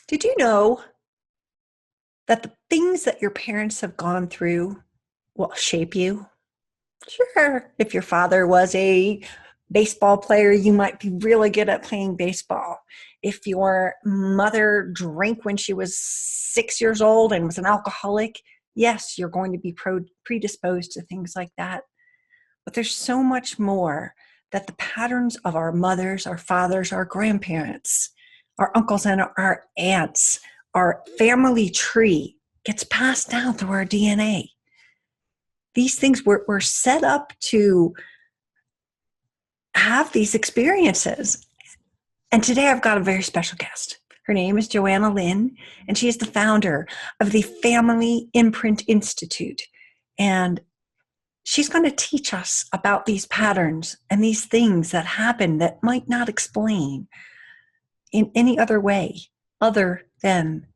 Did you know that the things that your parents have gone through will shape you? Sure, if your father was a baseball player, you might be really good at playing baseball. If your mother drank when she was 6 years old and was an alcoholic, yes, you're going to be predisposed to things like that. But there's so much more that the patterns of our mothers, our fathers, our grandparents, our uncles and our aunts, our family tree gets passed down through our DNA. These things we're set up to have these experiences. And today I've got a very special guest. Her name is Johanna Lynn, and she is the founder of the Family Imprint Institute. And she's going to teach us about these patterns and these things that happen that might not explain in any other way other than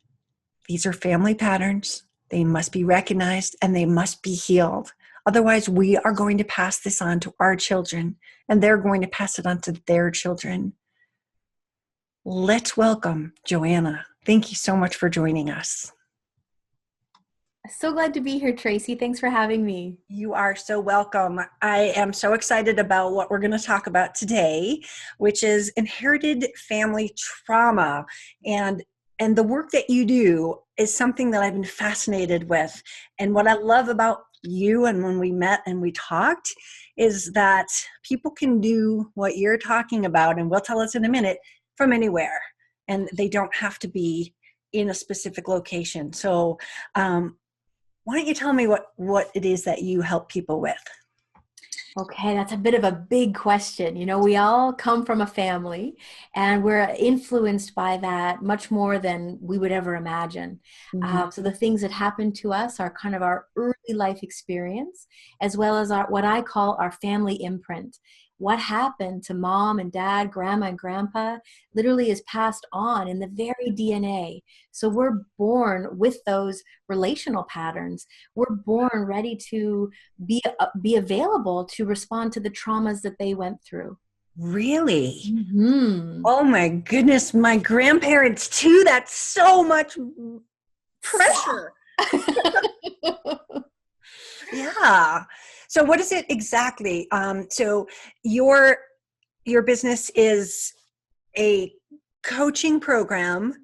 these are family patterns. They must be recognized and they must be healed. Otherwise, we are going to pass this on to our children, and they're going to pass it on to their children. Let's welcome Johanna. Thank you so much for joining us. So glad to be here, Tracy. Thanks for having me. You are so welcome. I am so excited about what we're going to talk about today, which is inherited family trauma. And the work that you do is something that I've been fascinated with. And what I love about you and when we met and we talked is that people can do what you're talking about, and we'll tell us in a minute, from anywhere. And they don't have to be in a specific location. So why don't you tell me what it is that you help people with? Okay, that's a bit of a big question. You know, we all come from a family and we're influenced by that much more than we would ever imagine. Mm-hmm. So the things that happen to us are kind of our early life experience, as well as what I call our family imprint. What happened to mom and dad, grandma and grandpa, literally is passed on in the very DNA. So we're born with those relational patterns. We're born ready to be available to respond to the traumas that they went through. Really? Mm-hmm. Oh my goodness, my grandparents too. That's so much pressure. Yeah. So what is it exactly? So your business is a coaching program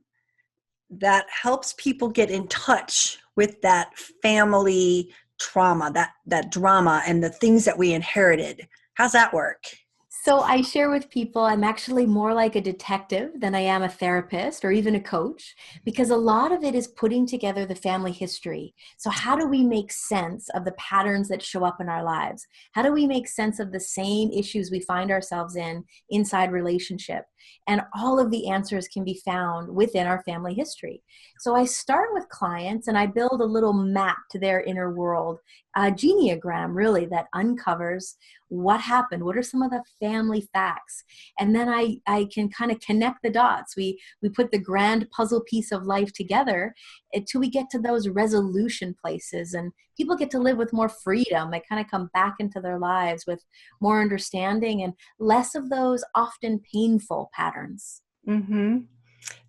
that helps people get in touch with that family trauma, that drama and the things that we inherited. How's that work? So I share with people I'm actually more like a detective than I am a therapist or even a coach, because a lot of it is putting together the family history. So how do we make sense of the patterns that show up in our lives? How do we make sense of the same issues we find ourselves in inside relationship? And all of the answers can be found within our family history. So I start with clients and I build a little map to their inner world, a genealogram really that uncovers what happened, what are some of the family facts, and then I can kind of connect the dots. We put the grand puzzle piece of life together until we get to those resolution places, and people get to live with more freedom. They kind of come back into their lives with more understanding and less of those often painful patterns. Mm-hmm.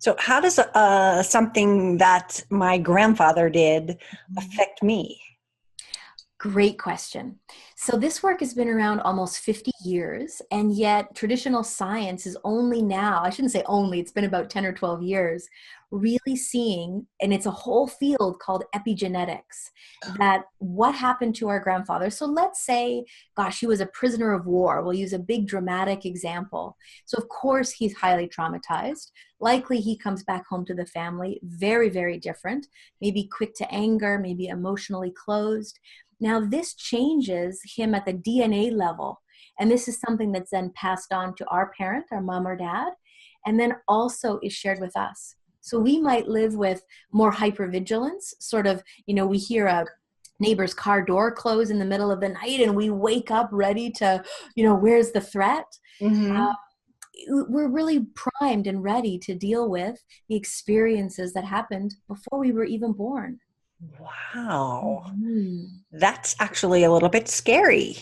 So how does something that my grandfather did affect me? Great question. So this work has been around almost 50 years, and yet traditional science is only now, I shouldn't say only, it's been about 10 or 12 years, really seeing, and it's a whole field called epigenetics, that what happened to our grandfather. So let's say, gosh, he was a prisoner of war. We'll use a big dramatic example. So of course he's highly traumatized. Likely he comes back home to the family, very, very different, maybe quick to anger, maybe emotionally closed. Now, this changes him at the DNA level. And this is something that's then passed on to our parent, our mom or dad, and then also is shared with us. So we might live with more hypervigilance, sort of, we hear a neighbor's car door close in the middle of the night and we wake up ready to, where's the threat? Mm-hmm. We're really primed and ready to deal with the experiences that happened before we were even born. Wow. Mm-hmm. That's actually a little bit scary.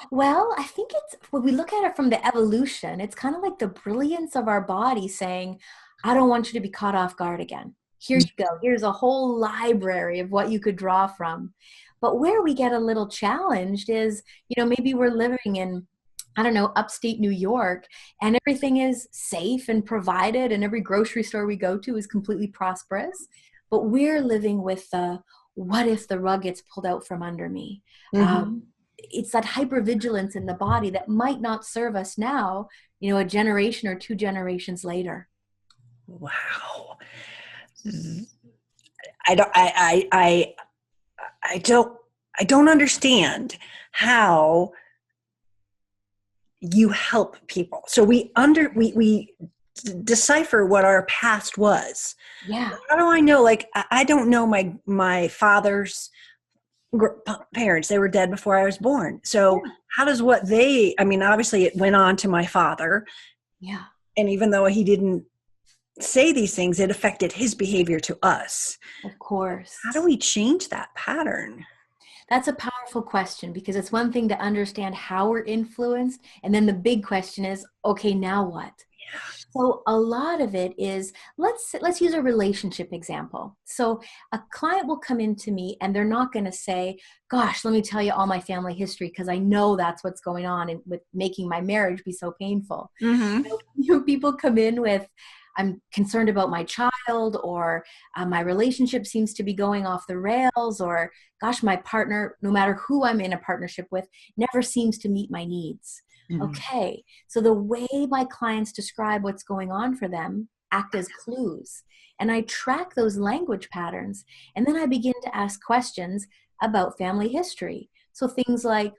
Well, I think when we look at it from the evolution, it's kind of like the brilliance of our body saying, I don't want you to be caught off guard again. Here you go. Here's a whole library of what you could draw from. But where we get a little challenged is, maybe we're living in, I don't know, upstate New York, and everything is safe and provided, and every grocery store we go to is completely prosperous. But we're living with the, what if the rug gets pulled out from under me? Mm-hmm. It's that hypervigilance in the body that might not serve us now, a generation or 2 generations later. Wow. I don't I don't I don't understand how you help people. So we decipher what our past was. Yeah. How do I know? Like, I don't know my father's parents. They were dead before I was born. So how does I mean, obviously it went on to my father. Yeah. And even though he didn't say these things, it affected his behavior to us. Of course. How do we change that pattern? That's a powerful question, because it's one thing to understand how we're influenced. And then the big question is, okay, now what? Yeah. So a lot of it is, let's use a relationship example. So a client will come into me and they're not going to say, gosh, let me tell you all my family history, because I know that's what's going on and with making my marriage be so painful. Mm-hmm. People come in with, I'm concerned about my child, or my relationship seems to be going off the rails, or gosh, my partner, no matter who I'm in a partnership with, never seems to meet my needs. Mm-hmm. Okay, so the way my clients describe what's going on for them act as clues. And I track those language patterns, and then I begin to ask questions about family history. So things like,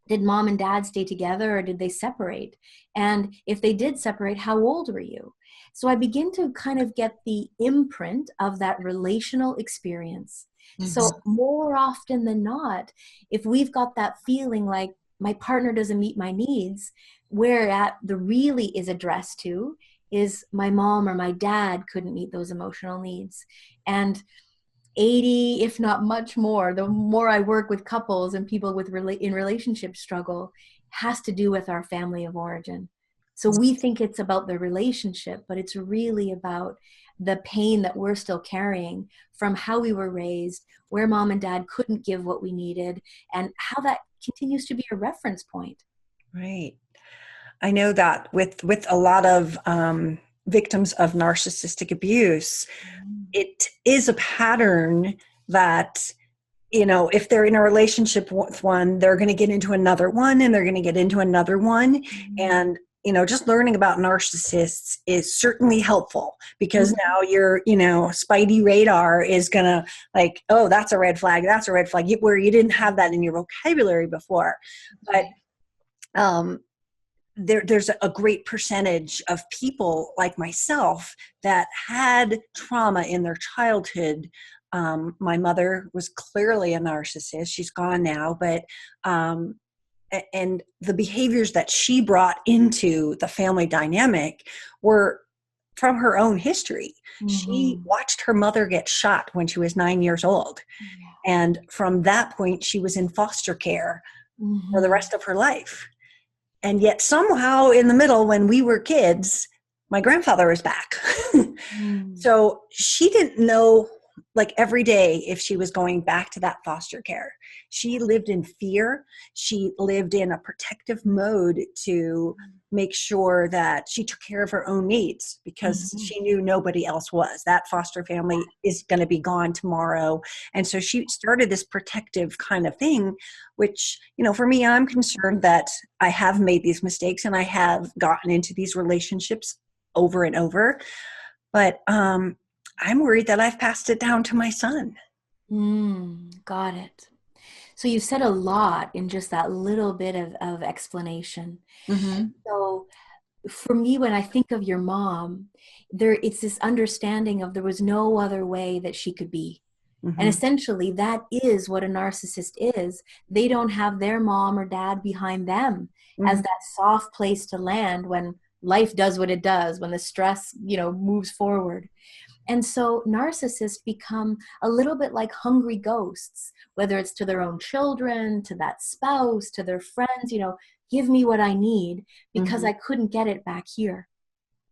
did mom and dad stay together, or did they separate? And if they did separate, how old were you? So I begin to kind of get the imprint of that relational experience. Mm-hmm. So more often than not, if we've got that feeling like my partner doesn't meet my needs, where the really is addressed to is my mom or my dad couldn't meet those emotional needs. And 80, if not much more, the more I work with couples and people with in relationship struggle, has to do with our family of origin. So we think it's about the relationship, but it's really about the pain that we're still carrying from how we were raised, where mom and dad couldn't give what we needed, and how that continues to be a reference point. Right. I know that with a lot of victims of narcissistic abuse, it is a pattern that, if they're in a relationship with one, they're going to get into another one, and they're going to get into another one. And, just learning about narcissists is certainly helpful, because now your, spidey radar is going to like, oh, that's a red flag. That's a red flag, where you didn't have that in your vocabulary before. But there's a great percentage of people like myself that had trauma in their childhood. My mother was clearly a narcissist. She's gone now, but and the behaviors that she brought into the family dynamic were from her own history. She watched her mother get shot when she was 9 years old. And from that point, she was in foster care for the rest of her life. And yet somehow in the middle, when we were kids, my grandfather was back. So she didn't know, like, every day if she was going back to that foster care. She lived in fear. She lived in a protective mode to make sure that she took care of her own needs, because she knew nobody else was. That foster family is going to be gone tomorrow. And so she started this protective kind of thing, which, for me, I'm concerned that I have made these mistakes and I have gotten into these relationships over and over. But I'm worried that I've passed it down to my son. Got it. So you've said a lot in just that little bit of explanation. So for me, when I think of your mom, it's this understanding of there was no other way that she could be. And essentially, that is what a narcissist is. They don't have their mom or dad behind them as that soft place to land when life does what it does, when the stress, moves forward. And so narcissists become a little bit like hungry ghosts, whether it's to their own children, to that spouse, to their friends, give me what I need because I couldn't get it back here.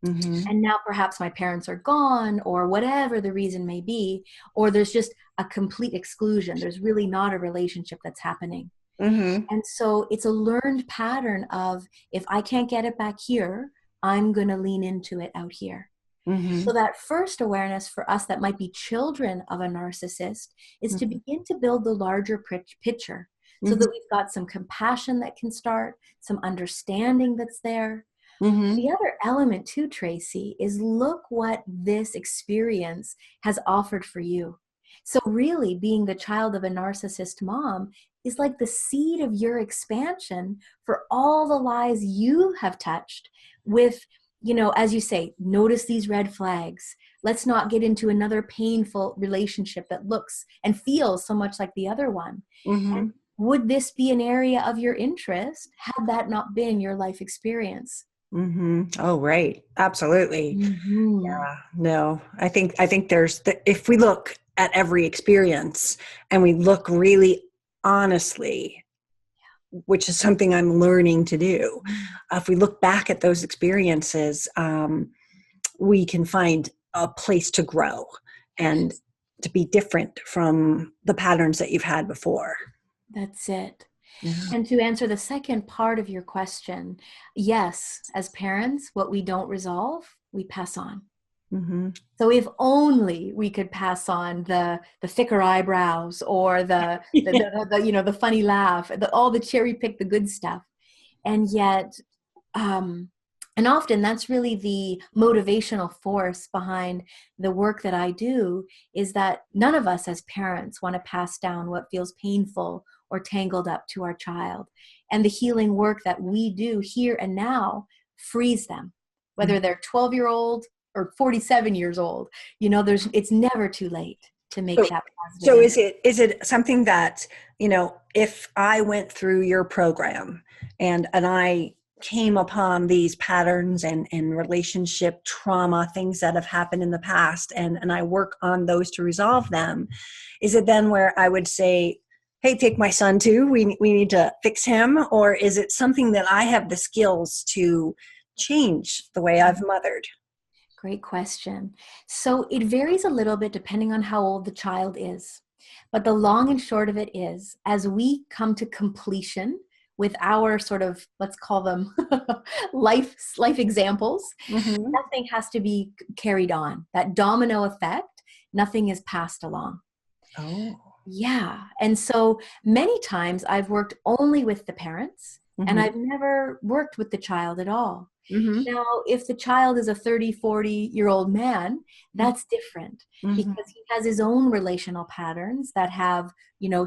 Mm-hmm. And now perhaps my parents are gone, or whatever the reason may be, or there's just a complete exclusion. There's really not a relationship that's happening. Mm-hmm. And so it's a learned pattern of, if I can't get it back here, I'm going to lean into it out here. Mm-hmm. So that first awareness for us that might be children of a narcissist is to Mm-hmm. begin to build the larger picture, so Mm-hmm. that we've got some compassion that can start, some understanding that's there. Mm-hmm. The other element too, Tracy, is look what this experience has offered for you. So really, being the child of a narcissist mom is like the seed of your expansion for all the lies you have touched with, as you say, notice these red flags. Let's not get into another painful relationship that looks and feels so much like the other one. Mm-hmm. And would this be an area of your interest had that not been your life experience? Mm-hmm. Oh, right. Absolutely. Mhm. Yeah. No, I think if we look at every experience and we look really honestly, which is something I'm learning to do, Mm. if we look back at those experiences, we can find a place to grow and Yes, to be different from the patterns that you've had before. that's it. Yeah. And to answer the second part of your question, yes, as parents, what we don't resolve, we pass on. Mm-hmm. So if only we could pass on the thicker eyebrows, or Yeah. the funny laugh, all the cherry pick, the good stuff. And yet, um, and often that's really the motivational force behind the work that I do, is that none of us as parents want to pass down what feels painful or tangled up to our child. And the healing work that we do here and now frees them, whether they're 12-year-old or 47 years old. It's never too late to make So, that positive so impact. is it something that, if I went through your program and I came upon these patterns and relationship trauma, things that have happened in the past, and I work on those to resolve them, is it then where I would say, hey, take my son too, we need to fix him? Or is it something that I have the skills to change the way I've mothered? Great question. So it varies a little bit depending on how old the child is. But the long and short of it is, as we come to completion with our sort of, let's call them life examples, Mm-hmm. nothing has to be carried on. That domino effect, nothing is passed along. Oh. Yeah. And so many times I've worked only with the parents, and Mm-hmm. I've never worked with the child at all. Mm-hmm. Now, if the child is a 30, 40-year-old man, that's different, Mm-hmm. because he has his own relational patterns that have,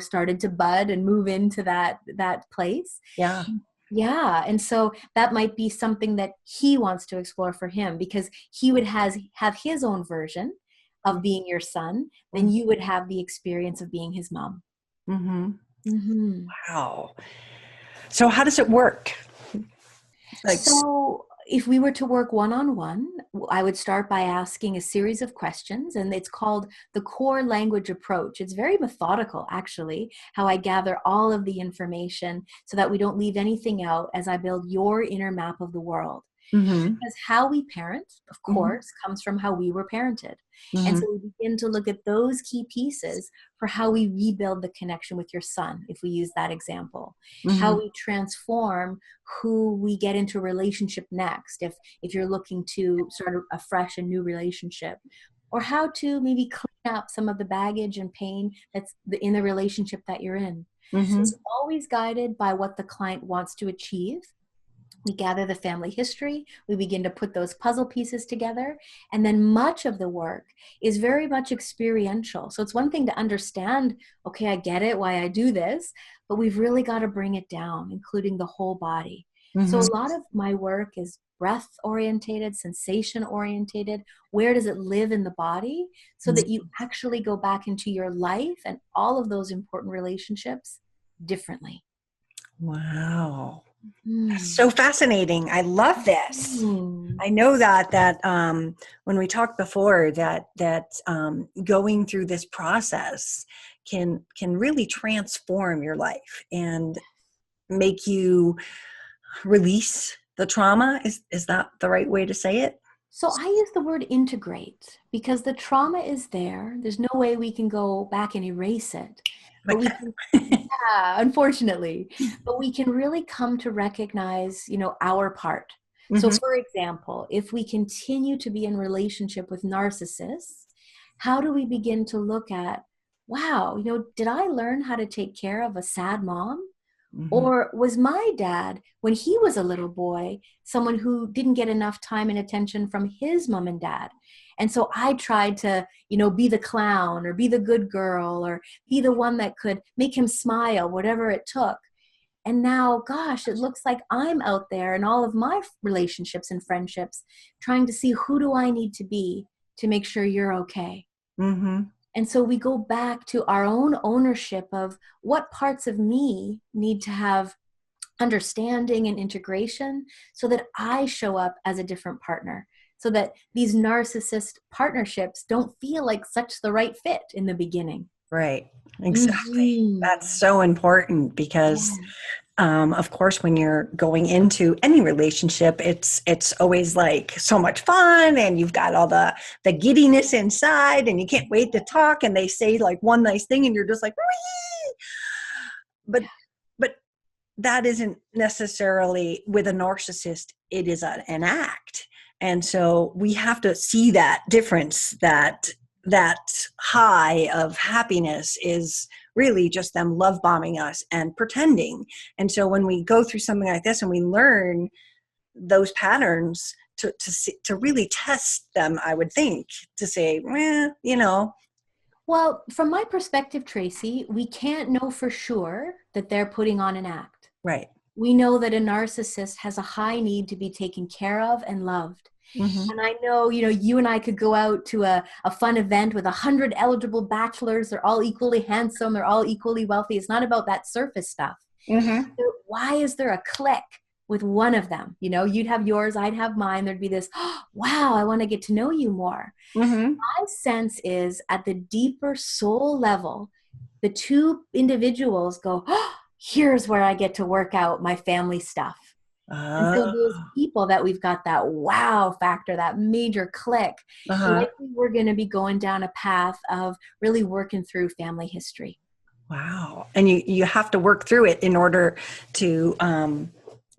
started to bud and move into that place. Yeah. Yeah. And so that might be something that he wants to explore for him, because he would have his own version of being your son, then you would have the experience of being his mom. Mm-hmm. Hmm. Wow. So how does it work? Like, So, if we were to work one on one, I would start by asking a series of questions, and it's called the core language approach. It's very methodical, actually, how I gather all of the information so that we don't leave anything out as I build your inner map of the world. mm-hmm. Because how we parent, of Mm-hmm. course, comes from how we were parented. And Mm-hmm. so we begin to look at those key pieces for how we rebuild the connection with your son, if we use that example. How Mm-hmm. we transform who we get into a relationship next, if you're looking to start a fresh and new relationship. Or how to maybe clean up some of the baggage and pain that's in the relationship that you're in. So Mm-hmm. it's always guided by what the client wants to achieve. We gather the family history, we begin to put those puzzle pieces together, and then much of the work is very much experiential. So it's one thing to understand, okay, I get it, why I do this, but we've really got to bring it down, including the whole body. So Mm-hmm. a lot of my work is breath orientated, sensation orientated. Where does it live in the body? So that you actually go back into your life and all of those important relationships differently. Wow. That's Hmm. so fascinating. I love this. Hmm. I know that when we talked before, going through this process can really transform your life and make you release the trauma. Is that the right way to say it? So I use the word integrate because the trauma is there. There's no way we can go back and erase it, but But we can, yeah, unfortunately, but we can really come to recognize, our part. So hmm for example, if we continue to be in relationship with narcissists, how do we begin to look at, wow, did I learn how to take care of a sad mom? hmm Or was my dad, when he was a little boy, someone who didn't get enough time and attention from his mom and dad? And so I tried to, be the clown or be the good girl or be the one that could make him smile, whatever it took. And now, gosh, it looks like I'm out there in all of my relationships and friendships trying to see who do I need to be to make sure you're okay. hmm And so we go back to our own ownership of what parts of me need to have understanding and integration so that I show up as a different partner, so that these narcissist partnerships don't feel like such the right fit in the beginning. Right. Exactly. That's Mm-hmm. so important because, Yeah. of course, when you're going into any relationship, it's always like so much fun, and you've got all the giddiness inside, and you can't wait to talk. And they say like one nice thing, and you're just like, wee! But but that isn't necessarily with a narcissist. It is an act, and so we have to see that difference. That high of happiness is really just them love bombing us and pretending. And so when we go through something like this and we learn those patterns to really test them, I would think, to say, Well, from my perspective, Tracy, we can't know for sure that they're putting on an act. right. We know that a narcissist has a high need to be taken care of and loved. Mm-hmm. And I know, you and I could go out to a fun event with 100 eligible bachelors. They're all equally handsome. They're all equally wealthy. It's not about that surface stuff. Mm-hmm. So why is there a click with one of them? You'd have yours, I'd have mine. There'd be this, oh, wow, I want to get to know you more. Mm-hmm. My sense is at the deeper soul level, the two individuals go, oh, here's where I get to work out my family stuff. And so those uh, people that we've got that wow factor, that major click, uh-huh. likely we're going to be going down a path of really working through family history. Wow. And you have to work through it in order to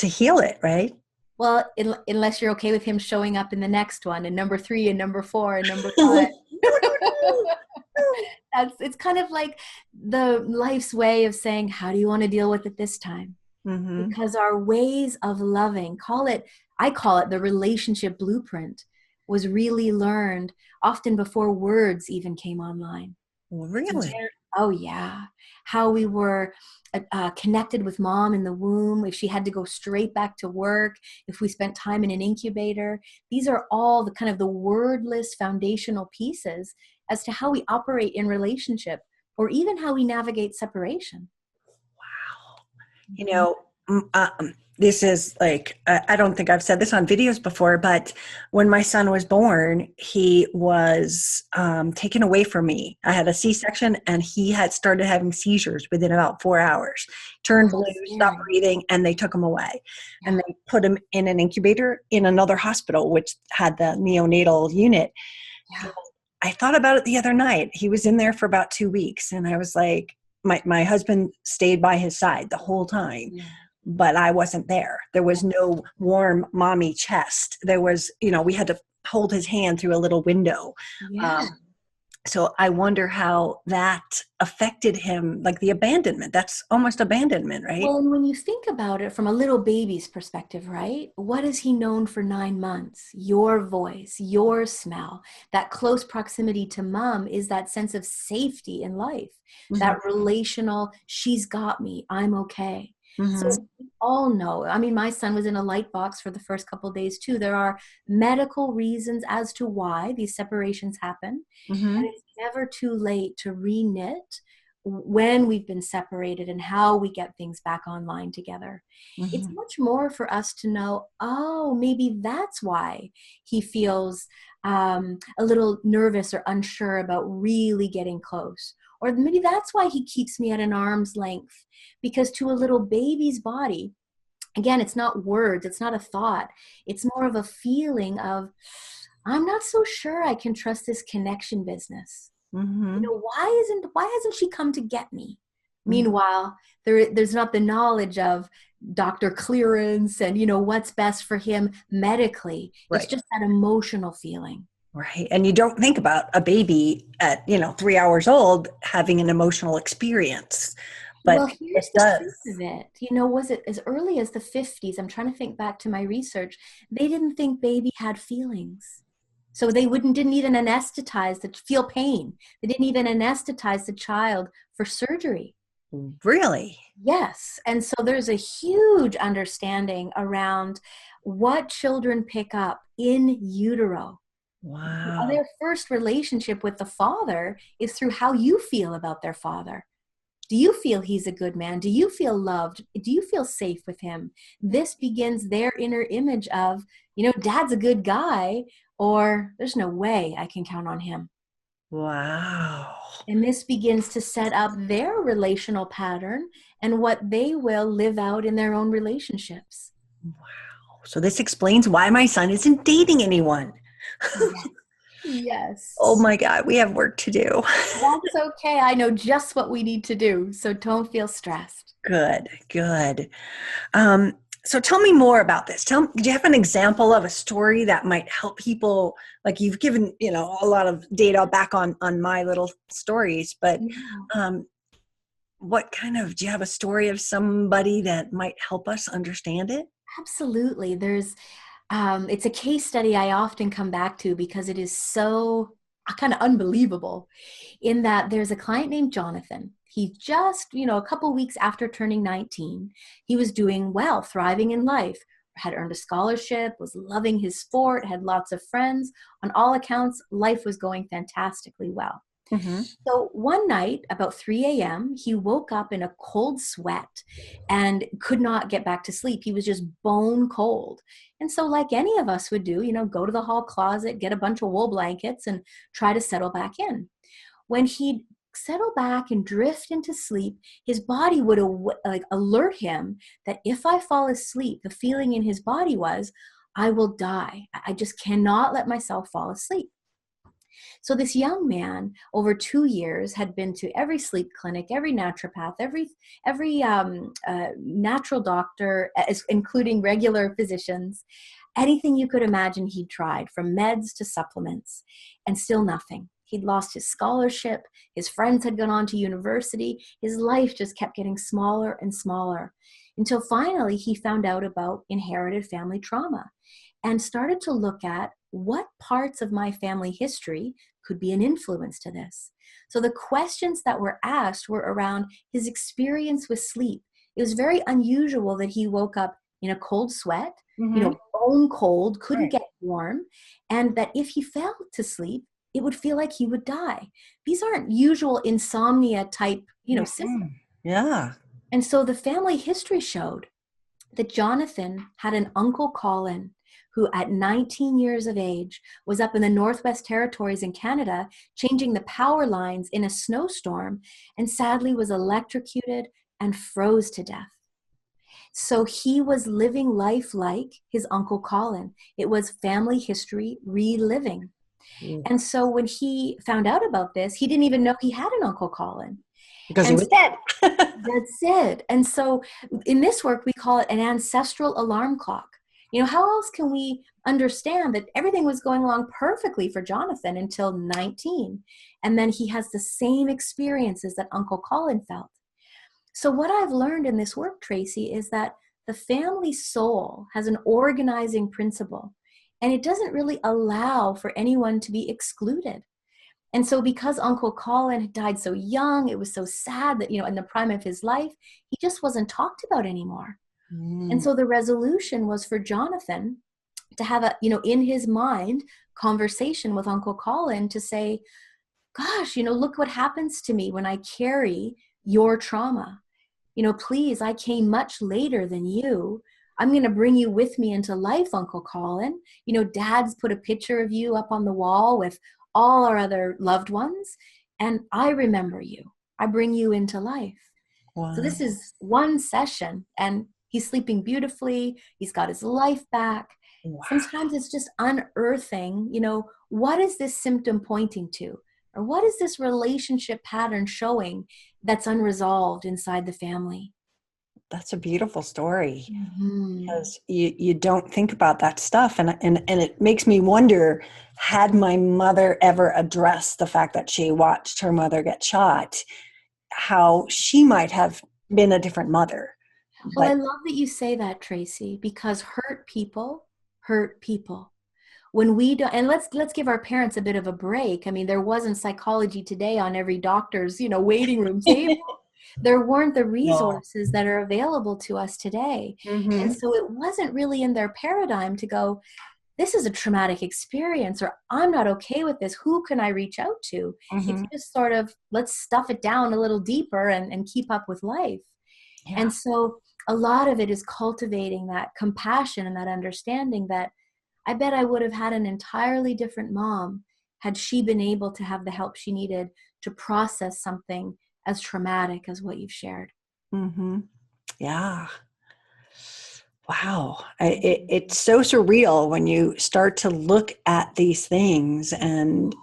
heal it, right? Well, unless you're okay with him showing up in the next one, and number 3 and number 4 and number No, 5. no, no. It's kind of like the life's way of saying, how do you want to deal with it this time? Mm-hmm. Because our ways of loving, I call it the relationship blueprint, was really learned often before words even came online. Really? Oh, yeah. How we were connected with mom in the womb, if she had to go straight back to work, if we spent time in an incubator. These are all the kind of the wordless foundational pieces as to how we operate in relationship or even how we navigate separation. You Mhm. know, this is like, I don't think I've said this on videos before, but when my son was born, he was taken away from me. I had a C-section, and he had started having seizures within about 4 hours, Oh, turned blue, that's stopped scary. breathing, and they took him away. Yeah. And they put him in an incubator in another hospital, which had the neonatal unit. Yeah. I thought about it the other night. He was in there for about 2 weeks, and I was like, my husband stayed by his side the whole time, Yeah. but I wasn't there. There was no warm mommy chest. There was, we had to hold his hand through a little window. Yeah. Um, so I wonder how that affected him, like the abandonment. That's almost abandonment, right? Well, and when you think about it from a little baby's perspective, right? What is he known for 9 months? Your voice, your smell, that close proximity to mom is that sense of safety in life, Mm-hmm. that relational, she's got me, I'm okay. Mm-hmm. So we all know. I mean, my son was in a light box for the first couple of days too. There are medical reasons as to why these separations happen. Mm-hmm. And it's never too late to re-knit when we've been separated and how we get things back online together. It's Mm-hmm. much more for us to know, oh, maybe that's why he feels a little nervous or unsure about really getting close. Or maybe that's why he keeps me at an arm's length. Because to a little baby's body, again, it's not words, it's not a thought. It's more of a feeling of, I'm not so sure I can trust this connection business. Mm-hmm. Why hasn't she come to get me? Meanwhile, there's not the knowledge of doctor clearance and, what's best for him medically. It's Right. just that emotional feeling. Right. And you don't think about a baby at, 3 hours old having an emotional experience, Well, but here's it the truth does. of it. Was it as early as the 50s? I'm trying to think back to my research. They didn't think baby had feelings. So they didn't even anesthetize feel pain. They didn't even anesthetize the child for surgery. Really? Yes. And so there's a huge understanding around what children pick up in utero. Wow. Their first relationship with the father is through how you feel about their father. Do you feel he's a good man? Do you feel loved? Do you feel safe with him? This begins their inner image of, dad's a good guy, or there's no way I can count on him. Wow. And this begins to set up their relational pattern and what they will live out in their own relationships. Wow. So this explains why my son isn't dating anyone. Yes. Yes. Oh my God, we have work to do. That's okay. I know just what we need to do. So don't feel stressed. Good, good. So tell me more about this. Do you have an example of a story that might help people? Like you've given, a lot of data back on my little stories, but Yeah. do you have a story of somebody that might help us understand it? Absolutely. It's a case study I often come back to because it is so kind of unbelievable in that there's a client named Jonathan. He just, a couple weeks after turning 19, he was doing well, thriving in life, had earned a scholarship, was loving his sport, had lots of friends. On all accounts, life was going fantastically well. Mm-hmm. So one night, about 3 a.m., he woke up in a cold sweat and could not get back to sleep. He was just bone cold. And so, like any of us would do, go to the hall closet, get a bunch of wool blankets, and try to settle back in. When he'd settle back and drift into sleep, his body would alert him that if I fall asleep, the feeling in his body was, I will die. I just cannot let myself fall asleep. So this young man, over 2 years, had been to every sleep clinic, every naturopath, every natural doctor, including regular physicians. Anything you could imagine he'd tried, from meds to supplements, and still nothing. He'd lost his scholarship. His friends had gone on to university. His life just kept getting smaller and smaller until finally he found out about inherited family trauma and started to look at what parts of my family history could be an influence to this. So the questions that were asked were around his experience with sleep. It was very unusual that he woke up in a cold sweat, Mm-hmm. bone cold, couldn't Right. get warm, and that if he fell to sleep, it would feel like he would die. These aren't usual insomnia type, symptoms. Mhm. Yeah. And so the family history showed that Jonathan had an uncle Colin who at 19 years of age was up in the Northwest Territories in Canada changing the power lines in a snowstorm and sadly was electrocuted and froze to death. So he was living life like his uncle Colin. It was family history reliving. Mm. And so when he found out about this, he didn't even know he had an uncle Colin. Because he And was dead. that's it. And so in this work, we call it an ancestral alarm clock. How else can we understand that everything was going along perfectly for Jonathan until 19? And then he has the same experiences that Uncle Colin felt. So what I've learned in this work, Tracy, is that the family soul has an organizing principle, and it doesn't really allow for anyone to be excluded. And so because Uncle Colin had died so young, it was so sad that, in the prime of his life, he just wasn't talked about anymore. And Mm. so the resolution was for Jonathan to have in his mind, conversation with Uncle Colin to say, gosh, look what happens to me when I carry your trauma. Please, I came much later than you. I'm going to bring you with me into life, Uncle Colin. Dad's put a picture of you up on the wall with all our other loved ones, and I remember you. I bring you into life. So Wow. this is one session, and he's sleeping beautifully. He's got his life back. Wow. Sometimes it's just unearthing, what is this symptom pointing to? Or what is this relationship pattern showing that's unresolved inside the family? That's a beautiful story, Mhm. because you don't think about that stuff. And it makes me wonder, had my mother ever addressed the fact that she watched her mother get shot, how she might have been a different mother. Well, I But love that you say that, Tracy, because hurt people. When we don't, and let's give our parents a bit of a break. I mean, there wasn't psychology today on every doctor's, waiting room table. There weren't the no. resources that are available to us today. And Mm-hmm. so it wasn't really in their paradigm to go, this is a traumatic experience, or I'm not okay with this. Who can I reach out to? It's Mm-hmm. just sort of, let's stuff it down a little deeper and keep up with life. Yeah. And so a lot of it is cultivating that compassion and that understanding that I bet I would have had an entirely different mom had she been able to have the help she needed to process something as traumatic as what you've shared. Mm-hmm. Yeah. Wow. It's so surreal when you start to look at these things and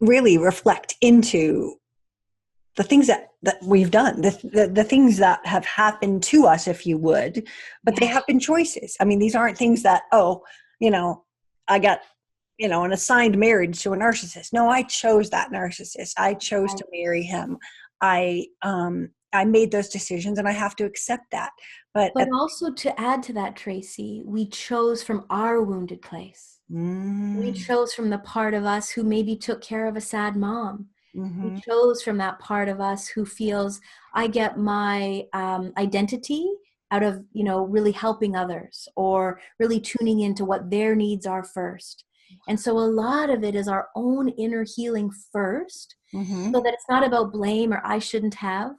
really reflect into the things that we've done, the things that have happened to us, if you would, but they Yeah. have been choices. I mean, these aren't things that, oh, you know, I got, an assigned marriage to a narcissist. No, I chose that narcissist. I chose Right. to marry him. I made those decisions and I have to accept that. But But also to add to that, Tracy, we chose from our wounded place. We mm, chose from the part of us who maybe took care of a sad mom. We mm-hmm, chose from that part of us who feels I get my identity out of, really helping others or really tuning into what their needs are first. And so a lot of it is our own inner healing first, mm-hmm, so that it's not about blame or I shouldn't have.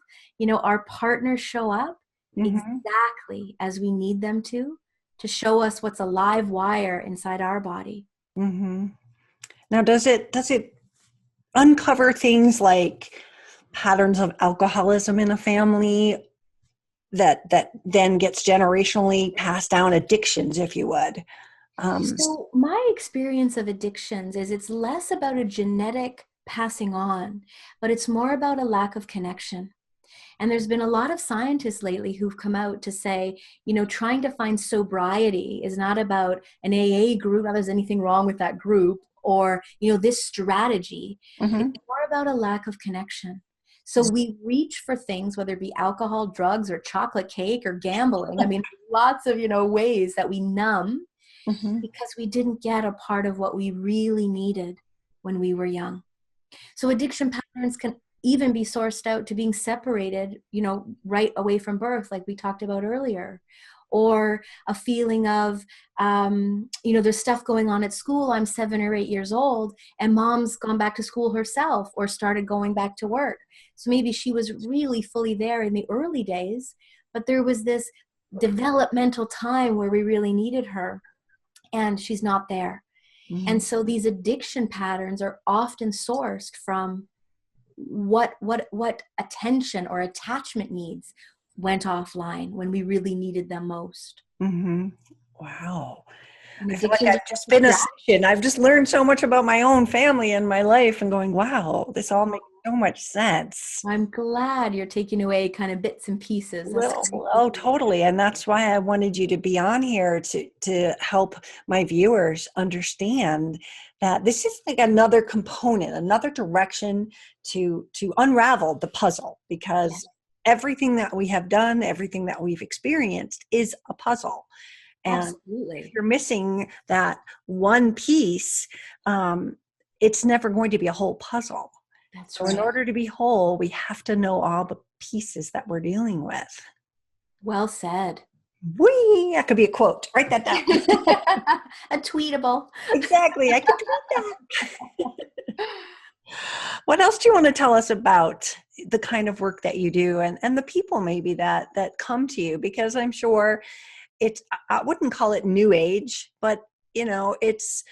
Our partners show up mm-hmm, exactly as we need them to show us what's a live wire inside our body. mm-hmm. Now, does it uncover things like patterns of alcoholism in a family that then gets generationally passed down, addictions, if you would? Um, So, my experience of addictions is it's less about a genetic passing on, but it's more about a lack of connection. And there's been a lot of scientists lately who've come out to say, trying to find sobriety is not about an AA group, not there's anything wrong with that group, or, this strategy. It's mhm. more about a lack of connection. So we reach for things, whether it be alcohol, drugs, or chocolate cake, or gambling. I mean, lots of, ways that we numb Mhm. because we didn't get a part of what we really needed when we were young. So addiction patterns can even be sourced out to being separated, right away from birth, like we talked about earlier. Or a feeling of, there's stuff going on at school. I'm 7 or 8 years old, and mom's gone back to school herself or started going back to work. So maybe she was really fully there in the early days, but there was this developmental time where we really needed her, and she's not there. And Mhm. so these addiction patterns are often sourced from what attention or attachment needs went offline when we really needed them most. Mhm. Wow. And I feel like addictions are I've just just a been a stress. session. I've just learned so much about my own family and my life and going, wow, this all makes so much sense. I'm glad you're taking away kind of bits and pieces. That's Well, great to oh, hear. totally. And that's why I wanted you to be on here to help my viewers understand that this is like another component, another direction to unravel the puzzle, Yeah, because everything that we have done, everything that we've experienced is a puzzle. And if absolutely. you're missing that one piece, um, it's never going to be a whole puzzle. That's So in right. order to be whole, we have to know all the pieces that we're dealing with. Well said. Whee! That could be a quote. Write that down. A tweetable. Exactly. I could tweet that. What else do you want to tell us about the kind of work that you do, and the people maybe that come to you? Because I'm sure it's, I wouldn't call it new age, but it's,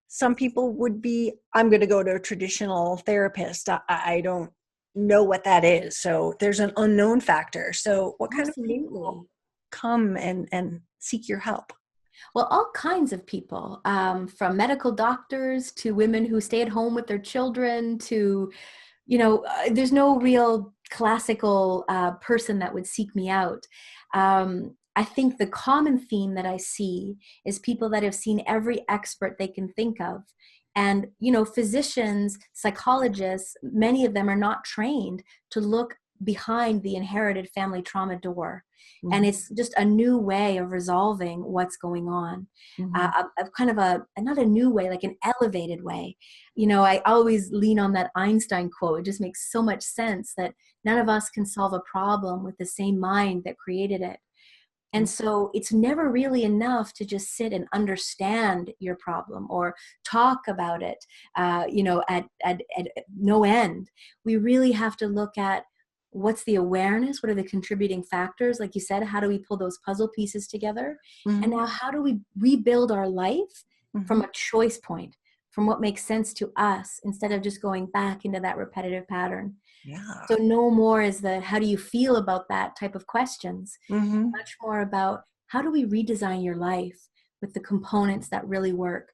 some people would be, I'm going to go to a traditional therapist. I don't know what that is. So there's an unknown factor. So what kind of people Absolutely. come and seek your help? Well, all kinds of people, from medical doctors to women who stay at home with their children to, there's no real classical person that would seek me out. I think the common theme that I see is people that have seen every expert they can think of. And, physicians, psychologists, many of them are not trained to look behind the inherited family trauma door. And Mhm. it's just a new way of resolving what's going on. Mhm. Kind of not a new way, like an elevated way. I always lean on that Einstein quote. It just makes so much sense that none of us can solve a problem with the same mind that created it. And so it's never really enough to just sit and understand your problem or talk about it, at no end. We really have to look at what's the awareness, what are the contributing factors? Like you said, how do we pull those puzzle pieces together? And Mhm. now how do we rebuild our life from Mhm. a choice point, from what makes sense to us, instead of just going back into that repetitive pattern? Yeah. So no more is the how do you feel about that type of questions, Mhm. much more about how do we redesign your life with the components that really work.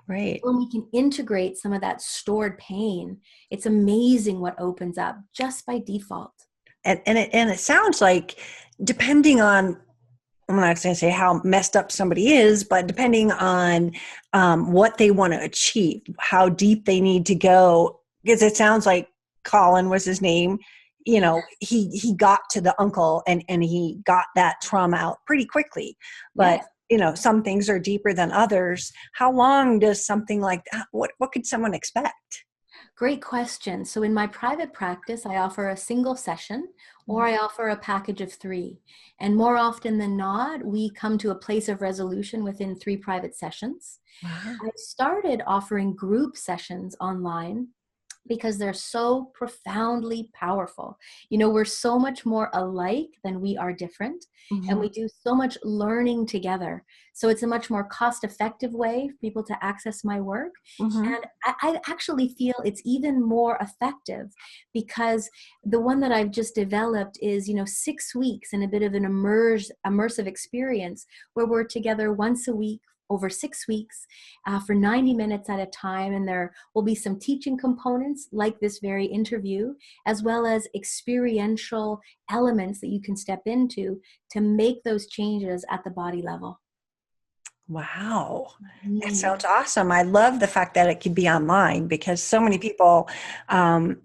Right. When we can integrate some of that stored pain, it's amazing what opens up just by default. And it sounds like, depending on, I'm not going to say how messed up somebody is, but depending on what they want to achieve, how deep they need to go, because it sounds like Colin was his name. He got to the uncle, and he got that trauma out pretty quickly. But Yes. some things are deeper than others. How long does something like that? What could someone expect? Great question. So in my private practice, I offer a single session or I offer a package of 3. And more often than not, we come to a place of resolution within 3 private sessions. Wow. I started offering group sessions online because they're so profoundly powerful. We're so much more alike than we are different, and Mhm. we do so much learning together. So it's a much more cost-effective way for people to access my work. Mhm. And I actually feel it's even more effective because the one that I've just developed is, 6 weeks and a bit of an immersive experience where we're together once a week over 6 weeks for 90 minutes at a time. And there will be some teaching components like this very interview, as well as experiential elements that you can step into to make those changes at the body level. Wow. That Mm. sounds awesome. I love the fact that it could be online, because so many people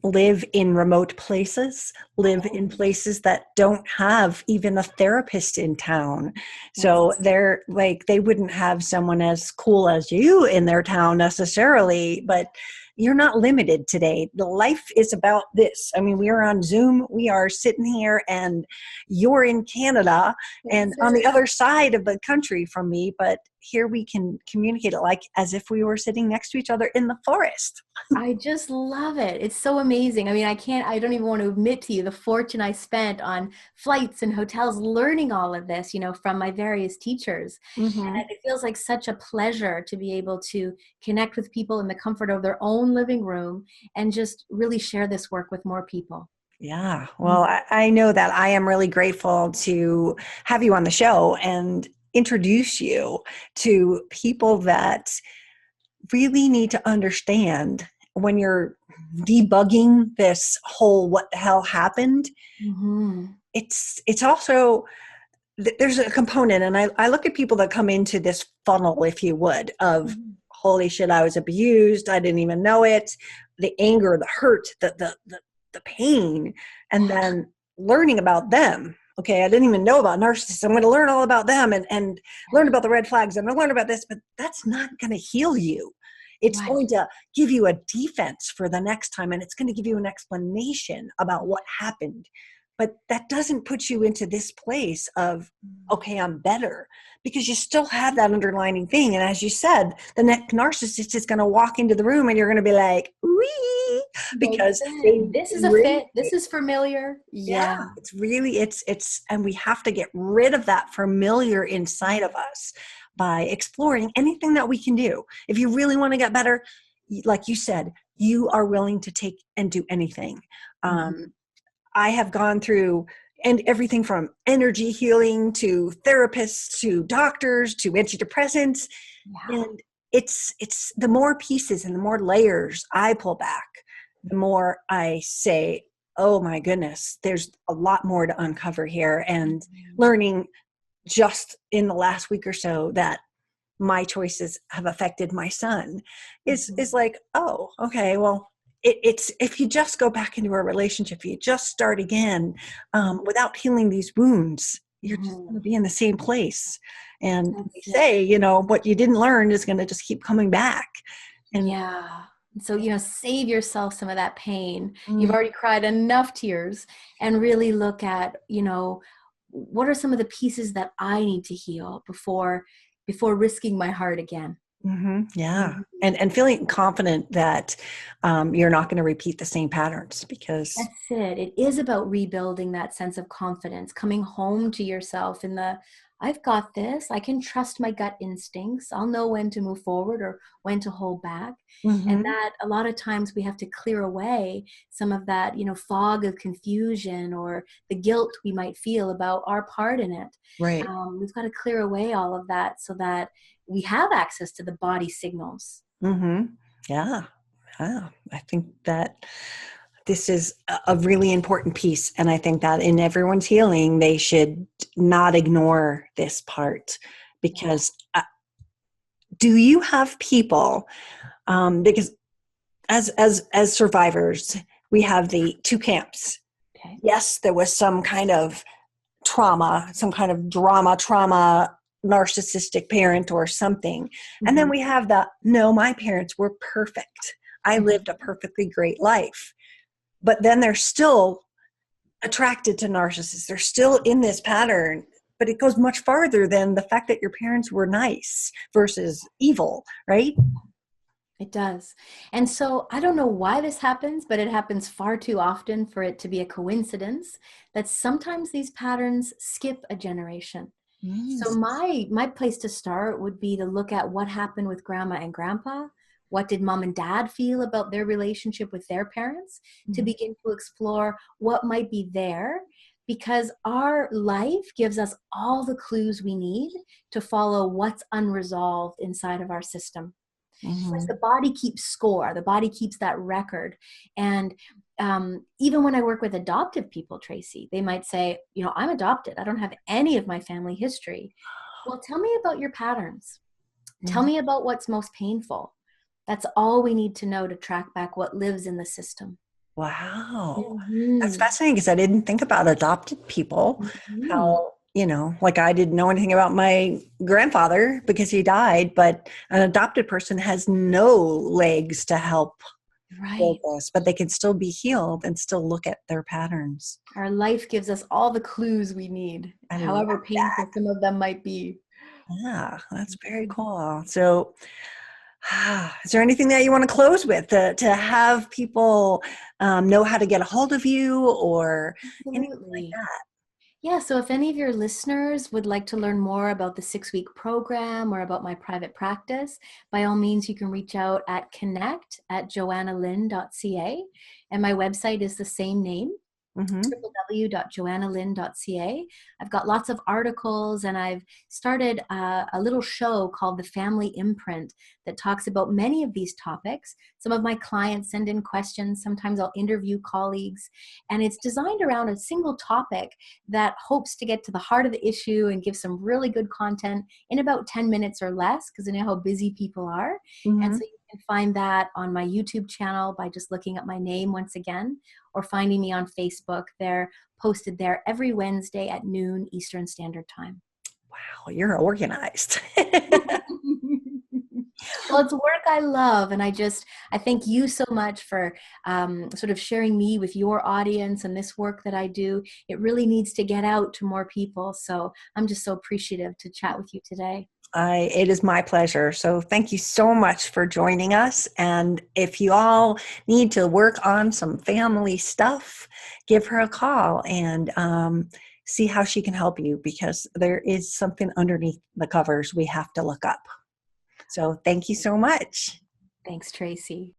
live in remote places, live Oh, in places that don't have even a therapist in town. yes. So they're like, they wouldn't have someone as cool as you in their town necessarily, but you're not limited today. The life is about this. I mean, we are on Zoom, we are sitting here, and you're in Canada and That's on the it. other side of the country from me, but here we can communicate it like as if we were sitting next to each other in the forest. I just love it. It's so amazing. I mean, I don't even want to admit to you the fortune I spent on flights and hotels learning all of this, from my various teachers. Mm-hmm. And it feels like such a pleasure to be able to connect with people in the comfort of their own living room and just really share this work with more people. Yeah. Well, I know that I am really grateful to have you on the show and introduce you to people that really need to understand, when you're debugging this whole what the hell happened. Mm-hmm. It's also, there's a component, and I look at people that come into this funnel, if you would, of holy shit, I was abused, I didn't even know it, the anger, the hurt, the pain, and then learning about them. Okay, I didn't even know about narcissists, I'm going to learn all about them, and learn about the red flags, I'm going to learn about this, but that's not going to heal you. It's Right. going to give you a defense for the next time, and it's going to give you an explanation about what happened. But that doesn't put you into this place of, okay, I'm better, because you still have that underlining thing. And as you said, the next narcissist is going to walk into the room and you're going to be like, wee, That's because it. This is a really, fit. This is familiar. yeah, Yeah. it's really, and we have to get rid of that familiar inside of us by exploring anything that we can do. If you really want to get better, like you said, you are willing to take and do anything. Mhm. I have gone through and everything from energy healing to therapists to doctors to antidepressants. Yeah. And it's the more pieces and the more layers I pull back, the more I say, oh my goodness, there's a lot more to uncover here. And Mhm. learning just in the last week or so that my choices have affected my son is Mhm. like, oh, okay, well, it's if you just go back into a relationship, if you just start again without healing these wounds, you're just going to Mhm. be in the same place. And they That's it. say, what you didn't learn is going to just keep coming back. And Yeah. So, save yourself some of that pain. You've mm, already cried enough tears, and really look at, what are some of the pieces that I need to heal before risking my heart again. yeah, Mhm. and feeling confident that you're not going to repeat the same patterns because. That's it. It is about rebuilding that sense of confidence, coming home to yourself in I've got this. I can trust my gut instincts. I'll know when to move forward or when to hold back. And Mhm. that a lot of times we have to clear away some of that, fog of confusion or the guilt we might feel about our part in it. Right. We've got to clear away all of that so that we have access to the body signals. Yeah. Yeah. I think that this is a really important piece. And I think that in everyone's healing, they should not ignore this part Yeah. because do you have people, because as survivors, we have the two camps. Okay. Yes, there was some kind of trauma, some kind of trauma, narcissistic parent or something. And then Hmm. we have the, no, my parents were perfect. I lived a Hmm. perfectly great life. But then they're still attracted to narcissists. They're still in this pattern, but it goes much farther than the fact that your parents were nice versus evil, right? It does. And so I don't know why this happens, but it happens far too often for it to be a coincidence that sometimes these patterns skip a generation. Mm. So my place to start would be to look at what happened with grandma and grandpa. What did mom and dad feel about their relationship with their parents, to Mhm. begin to explore what might be there, because our life gives us all the clues we need to follow what's unresolved inside of our system. It's like Mhm. the body keeps score, the body keeps that record. And even when I work with adoptive people, Tracy, they might say, I'm adopted. I don't have any of my family history. Well, tell me about your patterns. Tell Mhm. me about what's most painful. That's all we need to know to track back what lives in the system. Wow. That's Mhm. fascinating because I didn't think about adopted people. Mhm. How, like I didn't know anything about my grandfather because he died, but an adopted person has no legs to help build Right. this, but they can still be healed and still look at their patterns. Our life gives us all the clues we need, I love however that. painful some of them might be. Yeah, that's very cool. So, is there anything that you want to close with to have people know how to get a hold of you or anything like Absolutely. that? Yeah, so if any of your listeners would like to learn more about the 6-week program or about my private practice, by all means, you can reach out at connect@johannalynn.ca. And my website is the same name, Mm-hmm. www.johannalynn.ca. I've got lots of articles, and I've started a little show called The Family Imprint that talks about many of these topics. Some of my clients send in questions. Sometimes I'll interview colleagues, and it's designed around a single topic that hopes to get to the heart of the issue and give some really good content in about 10 minutes or less, because I know how busy people are. And Mm-hmm. so you can find that on my YouTube channel by just looking up my name once again, or finding me on Facebook. They're posted there every Wednesday at noon Eastern Standard Time. Wow, you're organized. Well, it's work I love, and I thank you so much for sort of sharing me with your audience and this work that I do. It really needs to get out to more people, so I'm just so appreciative to chat with you today. It is my pleasure. So thank you so much for joining us. And if you all need to work on some family stuff, give her a call and see how she can help you because there is something underneath the covers we have to look up. So thank you so much. Thanks, Tracy.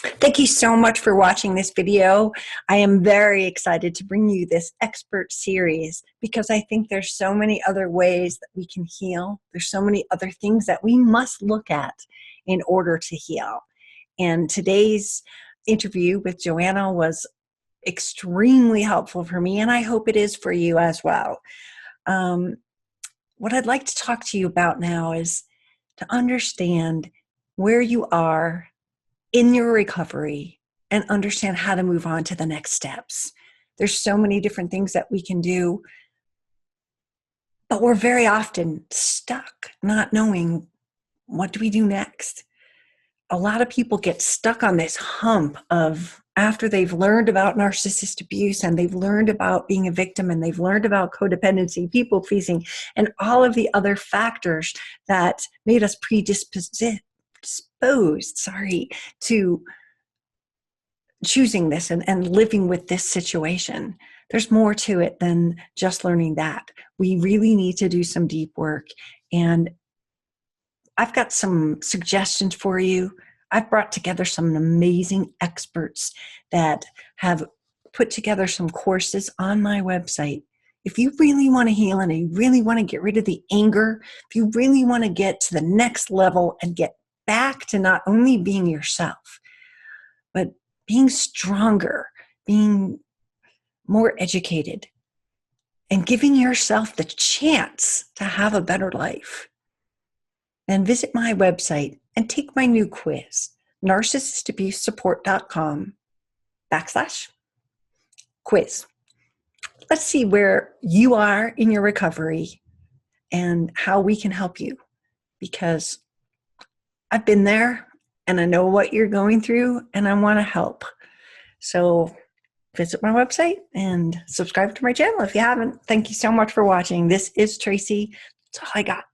Thank you so much for watching this video. I am very excited to bring you this expert series because I think there's so many other ways that we can heal. There's so many other things that we must look at in order to heal. And today's interview with Johanna was extremely helpful for me, and I hope it is for you as well. What I'd like to talk to you about now is to understand where you are in your recovery and understand how to move on to the next steps. There's so many different things that we can do, but we're very often stuck not knowing what do we do next. A lot of people get stuck on this hump of after they've learned about narcissist abuse and they've learned about being a victim and they've learned about codependency, people pleasing, and all of the other factors that made us predisposed to choosing this and living with this situation. There's more to it than just learning that. We really need to do some deep work. And I've got some suggestions for you. I've brought together some amazing experts that have put together some courses on my website. If you really want to heal and you really want to get rid of the anger, if you really want to get to the next level and get back to not only being yourself, but being stronger, being more educated, and giving yourself the chance to have a better life, then visit my website and take my new quiz, narcissistabusesupport.com/quiz. Let's see where you are in your recovery and how we can help you, because I've been there and I know what you're going through and I want to help. So visit my website and subscribe to my channel if you haven't. Thank you so much for watching. This is Tracy. That's all I got.